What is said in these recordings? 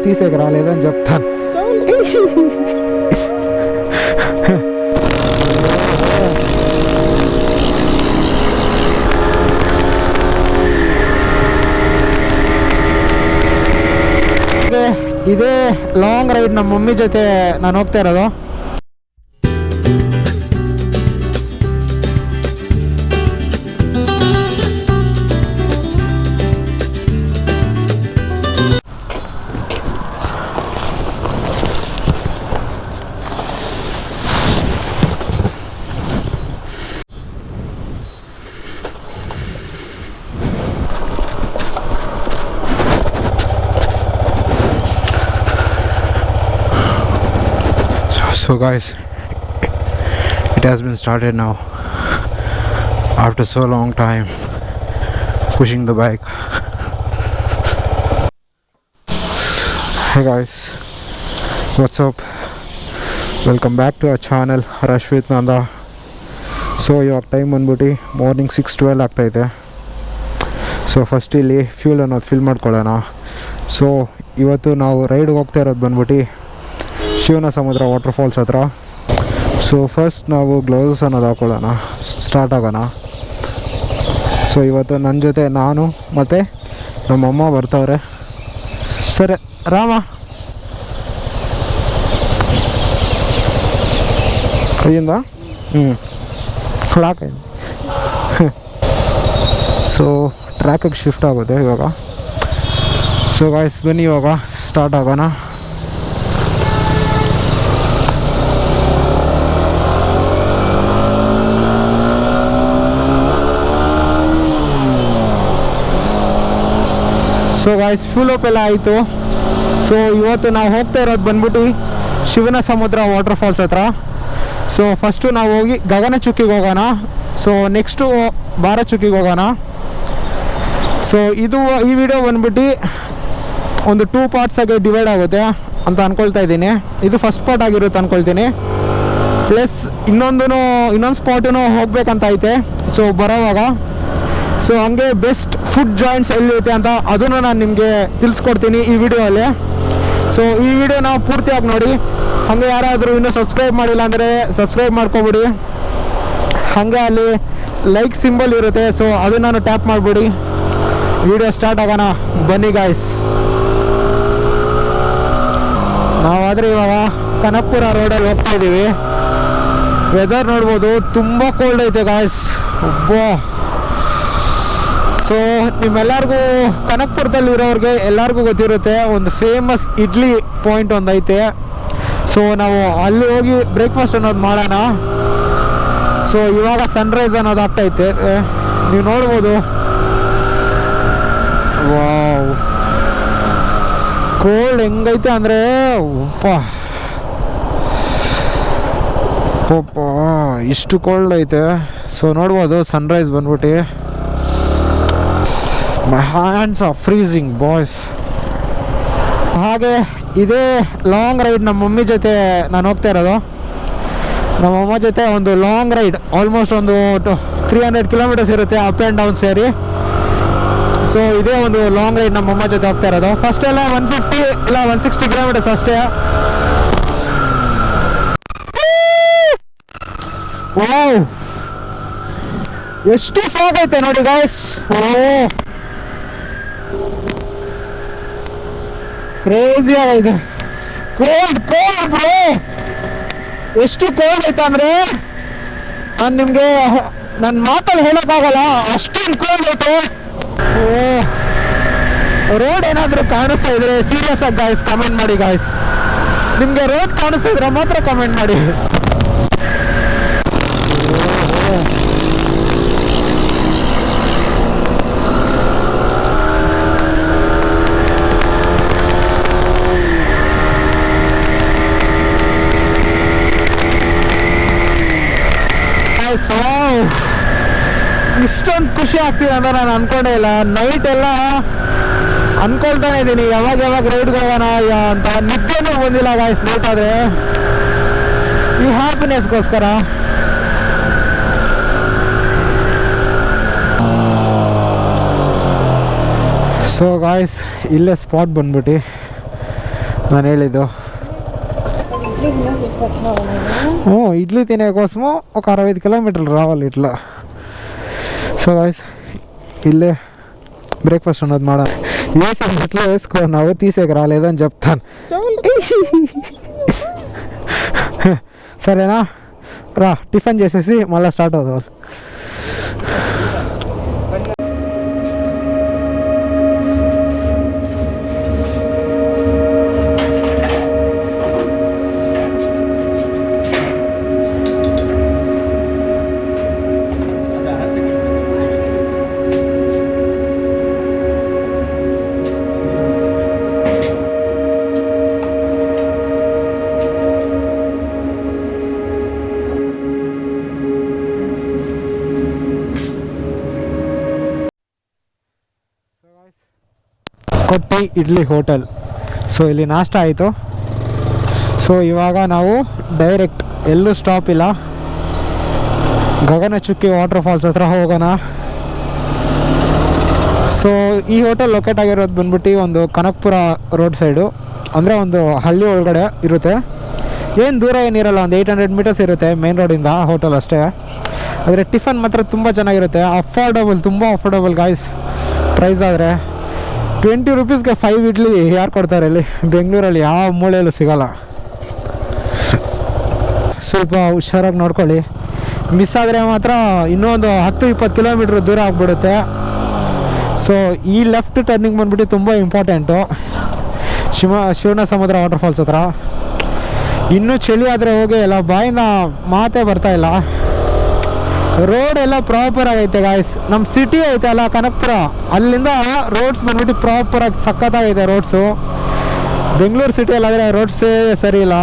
తీసేకి రాలేదని చెప్తాను. ಇದೇ ಲಾಂಗ್ ರೈಡ್ ನಮ್ಮ ಮಮ್ಮಿ ಜೊತೆ ನಾನು ಹೋಗ್ತಾ ಇರೋದು. So guys, it has been started now after so long time pushing the bike. Hey guys, what's up? Welcome back to our channel Rush with Nanda. So ಇವಾಗ ಟೈಮ್ ಬಂದ್ಬಿಟ್ಟು morning 6:12 ಆಗ್ತಾಯಿದೆ. So first ಇಲ್ಲಿ fuel ಅನ್ನೋದು fill ಮಾಡ್ಕೊಳ್ಳೋಣ. So ಇವತ್ತು ನಾವು ರೈಡ್ಗೆ ಹೋಗ್ತಾ ಇರೋದು ಬಂದ್ಬಿಟ್ಟು ಶಿವನ ಸಮುದ್ರ ವಾಟರ್ ಫಾಲ್ಸ್ ಹತ್ರ. ಸೊ ಫಸ್ಟ್ ನಾವು ಗ್ಲೌಸಸ್ ಅನ್ನೋದು ಹಾಕೊಳ್ಳೋಣ, ಸ್ಟಾರ್ಟ್ ಆಗೋಣ. ಸೊ ಇವತ್ತು ನನ್ನ ಜೊತೆ ನಾನು ಮತ್ತು ನಮ್ಮಮ್ಮ ಬರ್ತಾವ್ರೆ. ಸರಿ ರಾಮ, ಕೈಯಿಂದ ಲಾಕ್. ಸೊ ಟ್ರ್ಯಾಕಿಗೆ ಶಿಫ್ಟ್ ಆಗುತ್ತೆ ಇವಾಗ. ಸೊ ಗಾಯ್ಸ್ ಬನ್ನಿ ಇವಾಗ ಸ್ಟಾರ್ಟ್ ಆಗೋಣ. ಸೊ ಗಾಯ್ಸ್ ಫ್ಯೂಲ್ ಅಪ್ ಎಲ್ಲ ಆಯಿತು. ಸೊ ಇವತ್ತು ನಾವು ಹೋಗ್ತಾ ಇರೋದು ಬಂದ್ಬಿಟ್ಟು ಶಿವನ ಸಮುದ್ರ ವಾಟರ್ ಫಾಲ್ಸ್ ಹತ್ರ. ಸೊ ಫಸ್ಟು ನಾವು ಹೋಗಿ ಗಗನಚುಕ್ಕಿಗೆ ಹೋಗೋಣ. ಸೊ ನೆಕ್ಸ್ಟು ಭಾರಚುಕ್ಕಿಗೆ ಹೋಗೋಣ. ಸೊ ಈ ವಿಡಿಯೋ ಬಂದ್ಬಿಟ್ಟು ಒಂದು 2 ಪಾರ್ಟ್ಸಾಗಿ ಡಿವೈಡ್ ಆಗುತ್ತೆ ಅಂತ ಅಂದ್ಕೊಳ್ತಾ ಇದ್ದೀನಿ. ಇದು ಫಸ್ಟ್ ಪಾರ್ಟ್ ಆಗಿರುತ್ತೆ ಅಂದ್ಕೊಳ್ತೀನಿ. ಪ್ಲಸ್ ಇನ್ನೊಂದು ಸ್ಪಾಟೂ ಹೋಗ್ಬೇಕಂತ ಐತೆ ಸೊ ಬರೋವಾಗ. ಸೊ ಹಂಗೆ ಬೆಸ್ಟ್ ಫುಡ್ ಜಾಯಿಂಟ್ಸ್ ಎಲ್ಲಿರುತ್ತೆ ಅಂತ ಅದನ್ನು ನಾನು ನಿಮಗೆ ತಿಳಿಸ್ಕೊಡ್ತೀನಿ ಈ ವಿಡಿಯೋಲ್ಲಿ. ಸೊ ಈ ವಿಡಿಯೋನ ಪೂರ್ತಿಯಾಗಿ ನೋಡಿ. ಹಾಗೆ ಯಾರಾದರೂ ಇನ್ನೂ ಸಬ್ಸ್ಕ್ರೈಬ್ ಮಾಡಿಲ್ಲ ಅಂದರೆ ಸಬ್ಸ್ಕ್ರೈಬ್ ಮಾಡ್ಕೊಬಿಡಿ. ಹಾಗೆ ಅಲ್ಲಿ ಲೈಕ್ ಸಿಂಬಲ್ ಇರುತ್ತೆ, ಸೊ ಅದನ್ನು ಟ್ಯಾಪ್ ಮಾಡಿಬಿಡಿ. ವಿಡಿಯೋ ಸ್ಟಾರ್ಟ್ ಆಗೋಣ, ಬನ್ನಿ ಗಾಯ್ಸ್. ನಾವಾದರೆ ಇವಾಗ ಕನಕಪುರ ರೋಡಲ್ಲಿ ಹೋಗ್ತಾ ಇದ್ದೀವಿ. ವೆದರ್ ನೋಡ್ಬೋದು, ತುಂಬ ಕೋಲ್ಡ್ ಐತೆ ಗಾಯ್ಸ್. ಒಬ್ಬ ಸೊ ನಿಮ್ಮೆಲ್ಲರಿಗೂ ಕನಕಪುರದಲ್ಲಿರೋರಿಗೆ ಎಲ್ಲರಿಗೂ ಗೊತ್ತಿರುತ್ತೆ, ಒಂದು ಫೇಮಸ್ ಇಡ್ಲಿ ಪಾಯಿಂಟ್ ಒಂದು ಐತೆ. ಸೊ ನಾವು ಅಲ್ಲಿ ಹೋಗಿ ಬ್ರೇಕ್ಫಾಸ್ಟ್ ಅನ್ನೋದು ಮಾಡೋಣ. ಸೊ ಇವಾಗ ಸನ್ರೈಸ್ ಅನ್ನೋದು ಆಗ್ತೈತೆ, ನೀವು ನೋಡ್ಬೋದು. ವಾವ್, ಕೋಲ್ಡ್ ಹೆಂಗೈತೆ ಅಂದರೆ ಒಪ್ಪ ಇಷ್ಟು ಕೋಲ್ಡ್ ಐತೆ. ಸೊ ನೋಡ್ಬೋದು ಸನ್ರೈಸ್ ಬಂದ್ಬಿಟ್ಟು. My hands are freezing boys. ಹಾಗೆ ಇದೇ ಲಾಂಗ್ ರೈಡ್ ನಮ್ಮ ಮಮ್ಮಿ ಜೊತೆ ನಾನು ಹೋಗ್ತಾ ಇರೋದು. ನಮ್ಮಮ್ಮ ಜೊತೆ ಒಂದು ಲಾಂಗ್ ರೈಡ್, ಆಲ್ಮೋಸ್ಟ್ ಒಂದು 300 ಕಿಲೋಮೀಟರ್ಸ್ ಇರುತ್ತೆ ಅಪ್ ಆ್ಯಂಡ್ ಡೌನ್ ಸೇರಿ. ಸೊ ಇದೇ ಒಂದು ಲಾಂಗ್ ರೈಡ್ ನಮ್ಮಮ್ಮ ಜೊತೆ ಹೋಗ್ತಾ ಇರೋದು. ಫಸ್ಟ್ ಎಲ್ಲ 150 ಇಲ್ಲ 160 ಕಿಲೋಮೀಟರ್ಸ್ ಅಷ್ಟೇ. ವಾವ್, ಎಷ್ಟು ಫಾಗ್ ಐತೆ ನೋಡಿ ಗಾಯ್ಸ್. ಕ್ರೇಜಿ ಆಗೈತೆ, ಕೋಲ್ಡ್ ಬ್ರೋ. ಎಷ್ಟು ಕೋಲ್ಡ್ ಐತೆ ಅಂದರೆ ನಾನು ನಿಮಗೆ ನನ್ನ ಮಾತಲ್ಲಿ ಹೇಳೋಕ್ಕಾಗಲ್ಲ, ಅಷ್ಟೊಂದು ಕೋಲ್ಡ್ ಐತೆ. ರೋಡ್ ಏನಾದರೂ ಕಾಣಿಸ್ತಾ ಇದ್ರೆ ಸೀರಿಯಸ್ ಆಗಿ ಗಾಯ್ಸ್ ಕಮೆಂಟ್ ಮಾಡಿ ಗಾಯ್ಸ್. ನಿಮಗೆ ರೋಡ್ ಕಾಣಿಸ್ತಾ ಇದ್ರೆ ಮಾತ್ರ ಕಮೆಂಟ್ ಮಾಡಿ. ಇಷ್ಟೊಂದು ಖುಷಿ ಆಗ್ತಿದೆ ಅಂತ ನಾನು ಅನ್ಕೊಂಡೇ ಇಲ್ಲ. ನೈಟ್ ಎಲ್ಲ ಅನ್ಕೊಳ್ತಾನೆ ಇದ್ದೀನಿ ಯಾವಾಗ ರೈಡ್ಗೆ ಹೋಗೋಣ ಅಂತ. ನಿದ್ದೆನೂ ಬಂದಿಲ್ಲ ಗಾಯ್ಸ್ ನೈಟ್ ಆದರೆ, ಈ ಹ್ಯಾಪಿನೆಸ್ಗೋಸ್ಕರ. ಸೊ ಗಾಯ್ಸ್ ಇಲ್ಲೇ ಸ್ಪಾಟ್ ಬಂದ್ಬಿಟ್ಟು ನಾನು ಹೇಳಿದ್ದು. ఇడ్లీ తినే కోసము ఒక 65 కిలోమీటర్లు రావాలి ఇట్లా. సో గైస్ ఇల్లే బ్రేక్ఫాస్ట్ అన్నది మాడాలి. వేసాను ఎట్లా వేసుకున్నావు తీసేకి రాలేదని చెప్తాను. సరేనా రా టిఫిన్ చేసేసి మళ్ళీ స్టార్ట్ అవుతావు. ಕೊಟ್ಟಿ ಇಡ್ಲಿ ಹೋಟೆಲ್. ಸೊ ಇಲ್ಲಿ ನಾಷ್ಟ ಆಯಿತು. ಸೊ ಇವಾಗ ನಾವು ಡೈರೆಕ್ಟ್ ಎಲ್ಲೂ ಸ್ಟಾಪ್ ಇಲ್ಲ, ಗಗನಚುಕ್ಕಿ ವಾಟರ್ ಫಾಲ್ಸ್ ಹತ್ರ ಹೋಗೋಣ. ಸೊ ಈ ಹೋಟೆಲ್ ಲೊಕೇಟ್ ಆಗಿರೋದು ಬಂದ್ಬಿಟ್ಟು ಒಂದು ಕನಕಪುರ ರೋಡ್ ಸೈಡು, ಅಂದರೆ ಒಂದು ಹಳ್ಳಿ ಒಳಗಡೆ ಇರುತ್ತೆ. ಏನು ದೂರ ಏನಿರಲ್ಲ, ಒಂದು 800 ಮೀಟರ್ಸ್ ಇರುತ್ತೆ ಮೇನ್ ರೋಡಿಂದ ಹೋಟೆಲ್ ಅಷ್ಟೇ. ಆದರೆ ಟಿಫನ್ ಮಾತ್ರ ತುಂಬ ಚೆನ್ನಾಗಿರುತ್ತೆ, ಅಫೋರ್ಡಬಲ್, ತುಂಬ ಅಫೋರ್ಡಬಲ್ ಗಾಯ್ಸ್. ಪ್ರೈಸ್ ಆದರೆ 20 ರೂಪೀಸ್ಗೆ 5 ಇಡ್ಲಿ ಯಾರು ಕೊಡ್ತಾರೆ ಇಲ್ಲಿ? ಬೆಂಗಳೂರಲ್ಲಿ ಯಾವ ಮೂಲೆಯಲ್ಲೂ ಸಿಗೋಲ್ಲ. ಸ್ವಲ್ಪ ಹುಷಾರಾಗಿ ನೋಡ್ಕೊಳ್ಳಿ, ಮಿಸ್ ಆದರೆ ಮಾತ್ರ ಇನ್ನೊಂದು 10-20 ಕಿಲೋಮೀಟ್ರ್ ದೂರ ಆಗಿಬಿಡುತ್ತೆ. ಸೊ ಈ ಲೆಫ್ಟ್ ಟರ್ನಿಂಗ್ ಬಂದ್ಬಿಟ್ಟು ತುಂಬ ಇಂಪಾರ್ಟೆಂಟು ಶಿವನ ಸಮುದ್ರ ವಾಟರ್ ಫಾಲ್ಸ್ ಹತ್ರ. ಇನ್ನೂ ಚಳಿ ಆದರೆ ಹೋಗಿ ಎಲ್ಲ ಬಾಯಿಂದ ಮಾತೇ ಬರ್ತಾಯಿಲ್ಲ. ರೋಡ್ ಎಲ್ಲ ಪ್ರಾಪರ್ ಆಗೈತೆ ಗಾಯ್ಸ್. ನಮ್ಮ ಸಿಟಿ ಐತೆ ಅಲ್ಲ ಕನಕಪುರ, ಅಲ್ಲಿಂದ ರೋಡ್ಸ್ ಬಂದ್ಬಿಟ್ಟು ಪ್ರಾಪರಾಗಿ ಸಖತ್ತಾಗೈತೆ ರೋಡ್ಸು. ಬೆಂಗಳೂರು ಸಿಟಿಯಲ್ಲಾದರೆ ರೋಡ್ಸೇ ಸರಿ ಇಲ್ಲ.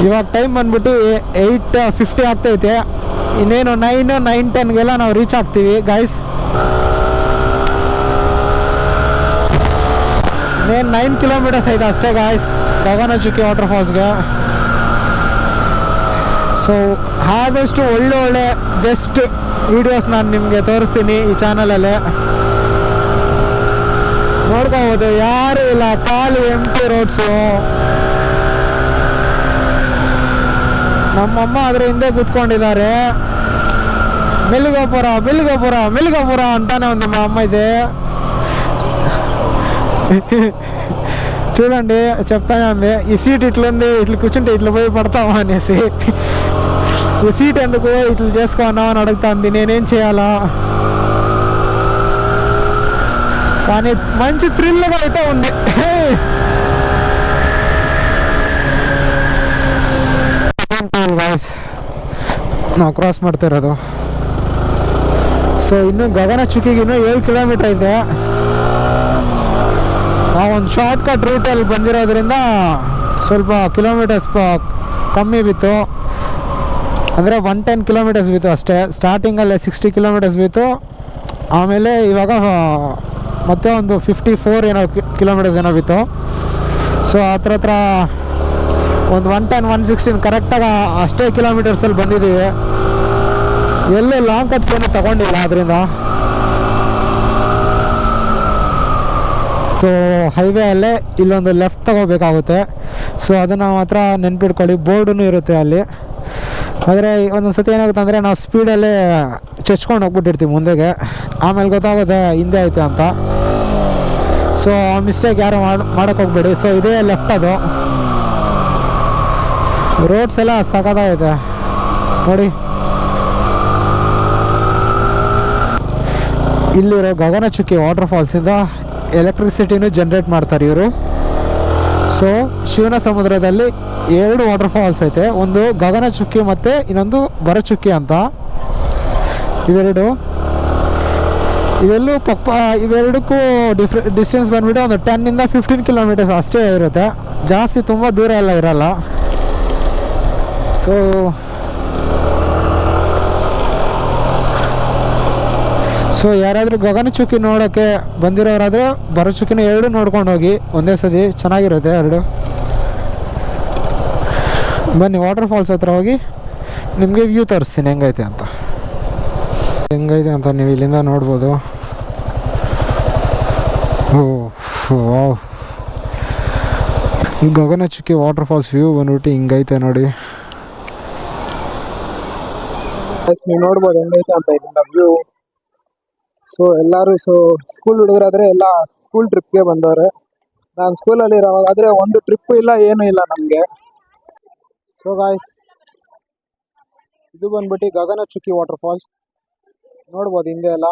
ಇವಾಗ ಟೈಮ್ ಬಂದ್ಬಿಟ್ಟು 8:50 ಆಗ್ತೈತೆ. ಇನ್ನೇನು 9-10ಗೆಲ್ಲ ನಾವು ರೀಚ್ ಆಗ್ತೀವಿ ಗಾಯ್ಸ್. ಇನ್ನೇನು 9 ಕಿಲೋಮೀಟರ್ಸ್ ಐತೆ ಅಷ್ಟೇ ಗಾಯ್ಸ್ ಗಗನಚುಕ್ಕಿ ವಾಟರ್ ಫಾಲ್ಸ್ಗೆ. ಸೊ ಆದಷ್ಟು ಒಳ್ಳೆ ಬೆಸ್ಟ್ ವೀಡಿಯೋಸ್ ನಾನು ನಿಮಗೆ ತೋರಿಸ್ತೀನಿ ಈ ಚಾನಲಲ್ಲಿ. ನೋಡ್ಕೋಬೋದು, ಯಾರೂ ಇಲ್ಲ, ಖಾಲಿ ಎಂಟಿ ರೋಡ್ಸು. ನಮ್ಮಮ್ಮ ಅದ್ರ ಹಿಂದೆ ಕೂತ್ಕೊಂಡಿದ್ದಾರೆ. ಮೆಲ್ಗೋಪುರ ಮೆಲ್ಗೋಪುರ ಮೆಲ್ಗೋಪುರ ಅಂತಾನೆ ಒಂದು ನಮ್ಮ అమ్మ ಇದೆ. చూడండి చెప్తానే ఉంది, ఈ సీట్ ఇట్లుంది, ఇట్లా కూర్చుంటే ఇట్లా పోయి పడతావా అనేసి. ఈ సీట్ ఎందుకు ఇట్లా చేసుకున్నావు అని అడుగుతుంది. నేనేం చేయాలా? కానీ మంచి థ్రిల్గా అయితే ఉంది. ನಾವು ಕ್ರಾಸ್ ಮಾಡ್ತಾ ಇರೋದು. ಸೊ ಇನ್ನು ಗಗನಚುಕ್ಕಿಗಿನ್ನೂ 7 ಕಿಲೋಮೀಟರ್ ಇದೆ. ನಾವು ಒಂದು ಶಾರ್ಟ್ ಕಟ್ ರೂಟಲ್ಲಿ ಬಂದಿರೋದ್ರಿಂದ ಸ್ವಲ್ಪ ಕಿಲೋಮೀಟರ್ಸ್ ಕಮ್ಮಿ ಬಿತ್ತು, ಅಂದರೆ 110 ಕಿಲೋಮೀಟರ್ಸ್ ಬಿತ್ತು ಅಷ್ಟೇ. ಸ್ಟಾರ್ಟಿಂಗಲ್ಲೇ 60 ಕಿಲೋಮೀಟರ್ಸ್ ಬಿತ್ತು, ಆಮೇಲೆ ಇವಾಗ ಮತ್ತೆ ಒಂದು 54 ಏನೋ ಕಿಲೋಮೀಟರ್ಸ್ ಏನೋ ಬಿತ್ತು. ಸೊ ಹತ್ರ ಒಂದು 110-116 ಕರೆಕ್ಟಾಗಿ ಅಷ್ಟೇ ಕಿಲೋಮೀಟರ್ಸಲ್ಲಿ ಬಂದಿದ್ದೀವಿ. ಎಲ್ಲೂ ಲಾಂಗ್ ಕಟ್ಸ್ ಏನೂ ತಗೊಂಡಿಲ್ಲ ಅದರಿಂದ. ಸೊ ಹೈವೇ ಅಲ್ಲೇ ಇಲ್ಲೊಂದು ಲೆಫ್ಟ್ ತಗೋಬೇಕಾಗುತ್ತೆ. ಸೊ ಅದನ್ನು ಮಾತ್ರ ನೆನ್ಪಿಟ್ಕೊಳ್ಳಿ, ಬೋರ್ಡೂ ಇರುತ್ತೆ ಅಲ್ಲಿ. ಆದರೆ ಒಂದೊಂದು ಸತಿ ಏನಾಗುತ್ತೆ ಅಂದರೆ ನಾವು ಸ್ಪೀಡಲ್ಲೇ ಚಚ್ಕೊಂಡು ಹೋಗ್ಬಿಟ್ಟಿರ್ತೀವಿ ಮುಂದೆಗೆ, ಆಮೇಲೆ ಗೊತ್ತಾಗುತ್ತೆ ಹಿಂದೆ ಐತೆ ಅಂತ. ಸೊ ಆ ಮಿಸ್ಟೇಕ್ ಯಾರು ಮಾಡೋಕ್ಕೆ ಹೋಗ್ಬೇಡಿ. ಸೊ ಇದೇ ಲೆಫ್ಟ್, ಅದು ರೋಡ್ಸ್ ಎಲ್ಲ ಸಖತ್ತಾಗೈತೆ ನೋಡಿ. ಇಲ್ಲಿರೋ ಗಗನಚುಕ್ಕಿ ವಾಟರ್ ಫಾಲ್ಸಿಂದ ಎಲೆಕ್ಟ್ರಿಸಿಟಿನೂ ಜನ್ರೇಟ್ ಮಾಡ್ತಾರೆ ಇವರು. ಸೊ ಶಿವನ ಸಮುದ್ರದಲ್ಲಿ 2 ವಾಟರ್ ಫಾಲ್ಸ್ ಐತೆ, ಒಂದು ಗಗನಚುಕ್ಕಿ ಮತ್ತು ಇನ್ನೊಂದು ಭರಚುಕ್ಕಿ ಅಂತ. ಇವೆರಡು ಇವೆರಡಕ್ಕೂ ಡಿಸ್ಟೆನ್ಸ್ ಬಂದ್ಬಿಟ್ಟು ಒಂದು 10-15 ಕಿಲೋಮೀಟರ್ಸ್ ಅಷ್ಟೇ ಇರುತ್ತೆ, ಜಾಸ್ತಿ ತುಂಬ ದೂರ ಎಲ್ಲ ಇರಲ್ಲ. ಸೊ ಯಾರಾದರೂ ಗಗನಚುಕ್ಕಿ ನೋಡೋಕ್ಕೆ ಬಂದಿರೋರಾದರೆ ಭರಚುಕ್ಕಿನ 2 ನೋಡ್ಕೊಂಡು ಹೋಗಿ ಒಂದೇ ಸತಿ, ಚೆನ್ನಾಗಿರುತ್ತೆ 2. ಬನ್ನಿ ವಾಟರ್ ಫಾಲ್ಸ್ ಹತ್ರ ಹೋಗಿ ನಿಮಗೆ ವ್ಯೂ ತೋರಿಸ್ತೀನಿ ಹೆಂಗೈತೆ ಅಂತ ನೀವು ಇಲ್ಲಿಂದ ನೋಡ್ಬೋದು. Oh wow, Gaganachukki waterfalls view ಬಂದ್ಬಿಟ್ಟು ಹಿಂಗೈತೆ ನೋಡಿ. ನೀವು ನೋಡ್ಬೋದು ಹೆಂಗೈತೆ ಅಂತ ಇಲ್ಲಿಂದ ವ್ಯೂ. ಸೊ ಎಲ್ಲರೂ ಸ್ಕೂಲ್ ಹುಡುಗರಾದ್ರೆ ಎಲ್ಲ ಸ್ಕೂಲ್ ಟ್ರಿಪ್ಗೆ ಬಂದವ್ರೆ. ನಾನು ಸ್ಕೂಲಲ್ಲಿ ಇರೋವಾಗಾದ್ರೆ ಒಂದು ಟ್ರಿಪ್ ಇಲ್ಲ, ಏನೂ ಇಲ್ಲ ನಮಗೆ. ಸೊ ಗಾಯ್ಸ್, ಇದು ಬಂದ್ಬಿಟ್ಟು ಗಗನಚುಕ್ಕಿ ವಾಟರ್ ಫಾಲ್ಸ್ ನೋಡ್ಬೋದು ಹಿಂದೆ ಎಲ್ಲ.